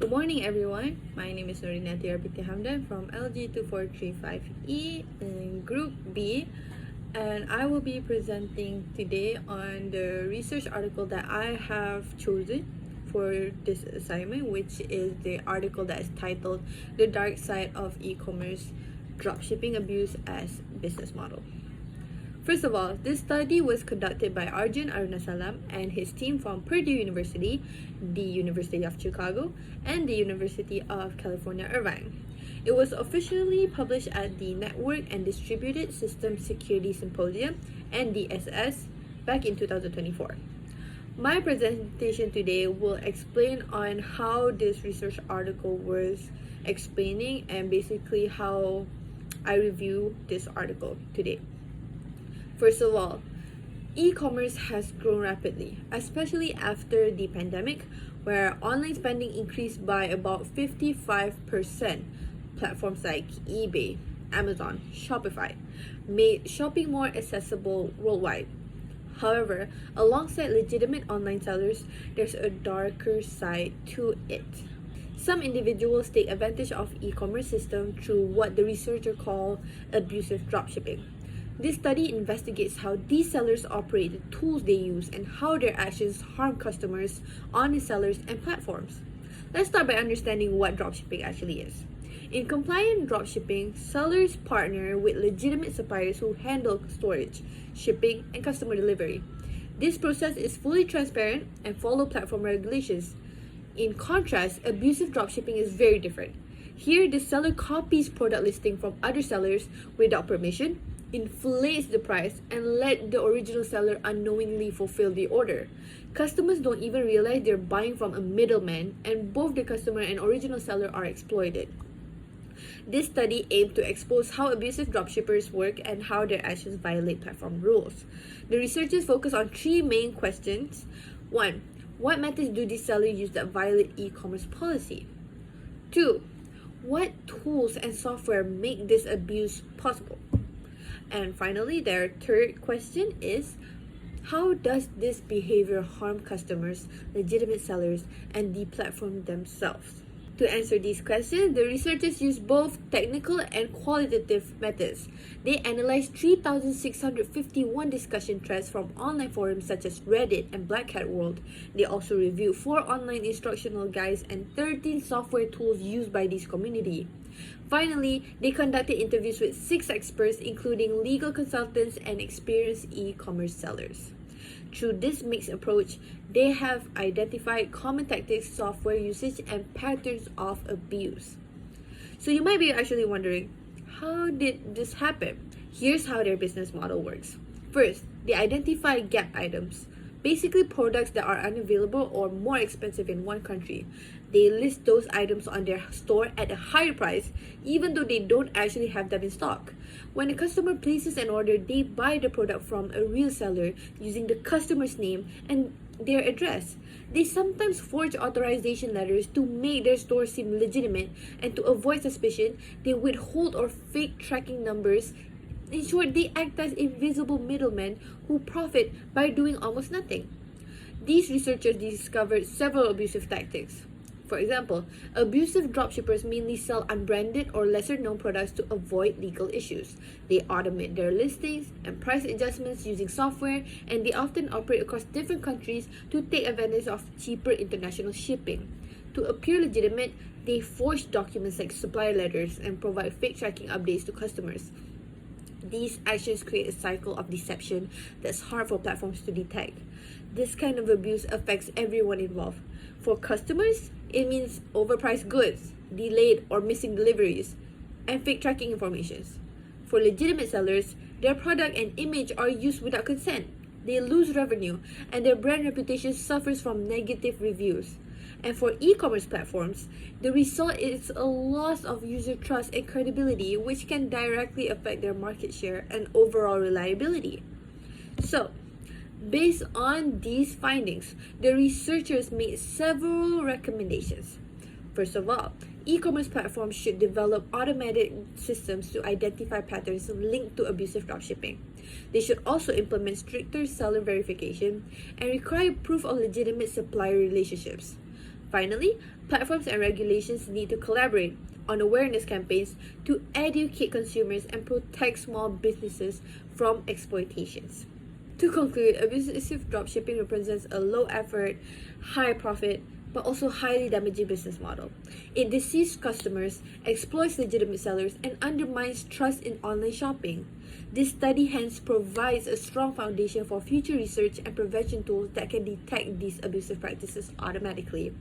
Good morning, everyone. My name is Norina Tiarbiti Hamdan from MGT405 in Group B, and I will be presenting today on the research article that I have chosen for this assignment, which is the article that is titled "The Dark Side of E-Commerce Dropshipping Abuse as Business Model." First of all, this study was conducted by Arjun Arunasalam and his team from Purdue University, the University of Chicago, and the University of California, Irvine. It was officially published at the Network and Distributed Systems Security Symposium, NDSS, back in 2024. My presentation today will explain on how this research article was explaining and basically how I review this article today. First of all, e-commerce has grown rapidly, especially after the pandemic, where online spending increased by about 55%. Platforms like eBay, Amazon, Shopify made shopping more accessible worldwide. However, alongside legitimate online sellers, there's a darker side to it. Some individuals take advantage of e-commerce system through what the researcher call abusive dropshipping. This study investigates how these sellers operate, the tools they use, and how their actions harm customers, honest sellers, and platforms. Let's start by understanding what dropshipping actually is. In compliant dropshipping, sellers partner with legitimate suppliers who handle storage, shipping, and customer delivery. This process is fully transparent and follows platform regulations. In contrast, abusive dropshipping is very different. Here, the seller copies product listing from other sellers without permission, inflates the price, and let the original seller unknowingly fulfill the order. Customers don't even realize they're buying from a middleman, and both the customer and original seller are exploited. This study aimed to expose how abusive dropshippers work and how their actions violate platform rules. The researchers focus on three main questions. 1. What methods do these sellers use that violate e-commerce policy? 2. What tools and software make this abuse possible? And finally, their third question is, how does this behavior harm customers, legitimate sellers, and the platform themselves? To answer these questions, the researchers used both technical and qualitative methods. They analyzed 3,651 discussion threads from online forums such as Reddit and Black Hat World. They also reviewed 4 online instructional guides and 13 software tools used by this community. Finally, they conducted interviews with 6 experts, including legal consultants and experienced e-commerce sellers. Through this mixed approach, they have identified common tactics, software usage, and patterns of abuse. So you might be actually wondering, how did this happen? Here's how their business model works. First, they identify gap items, basically products that are unavailable or more expensive in one country. They list those items on their store at a higher price, even though they don't actually have them in stock. When a customer places an order, they buy the product from a real seller using the customer's name and their address. They sometimes forge authorization letters to make their store seem legitimate, and to avoid suspicion, they withhold or fake tracking numbers. In short, they act as invisible middlemen who profit by doing almost nothing. These researchers discovered several abusive tactics. For example, abusive dropshippers mainly sell unbranded or lesser-known products to avoid legal issues. They automate their listings and price adjustments using software, and they often operate across different countries to take advantage of cheaper international shipping. To appear legitimate, they forge documents like supplier letters and provide fake tracking updates to customers. These actions create a cycle of deception that's hard for platforms to detect. This kind of abuse affects everyone involved. For customers, it means overpriced goods, delayed or missing deliveries, and fake tracking informations. For legitimate sellers, their product and image are used without consent. They lose revenue, and their brand reputation suffers from negative reviews. And for e-commerce platforms, the result is a loss of user trust and credibility, which can directly affect their market share and overall reliability. So, based on these findings, the researchers made several recommendations. First of all, e-commerce platforms should develop automated systems to identify patterns linked to abusive dropshipping. They should also implement stricter seller verification and require proof of legitimate supplier relationships. Finally, platforms and regulations need to collaborate on awareness campaigns to educate consumers and protect small businesses from exploitations. To conclude, abusive dropshipping represents a low effort, high profit, but also highly damaging business model. It deceives customers, exploits legitimate sellers, and undermines trust in online shopping. This study hence provides a strong foundation for future research and prevention tools that can detect these abusive practices automatically.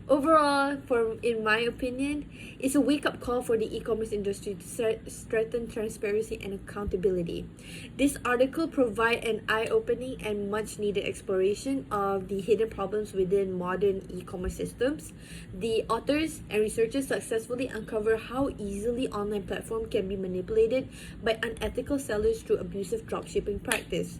Overall, in my opinion, it's a wake-up call for the e-commerce industry to strengthen transparency and accountability. This article provides an eye-opening and much-needed exploration of the hidden problems within modern e-commerce systems. The authors and researchers successfully uncover how easily online platforms can be manipulated by unethical sellers through abusive dropshipping practice.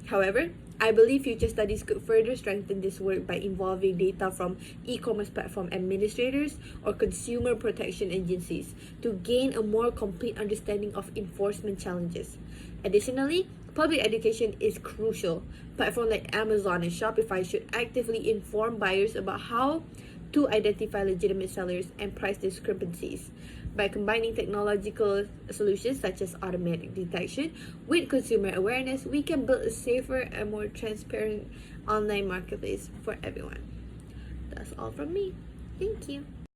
However, I believe future studies could further strengthen this work by involving data from e-commerce platform administrators or consumer protection agencies to gain a more complete understanding of enforcement challenges. Additionally, public education is crucial. Platforms like Amazon and Shopify should actively inform buyers about how to identify legitimate sellers and price discrepancies. By combining technological solutions such as automatic detection with consumer awareness, we can build a safer and more transparent online marketplace for everyone. That's all from me. Thank you.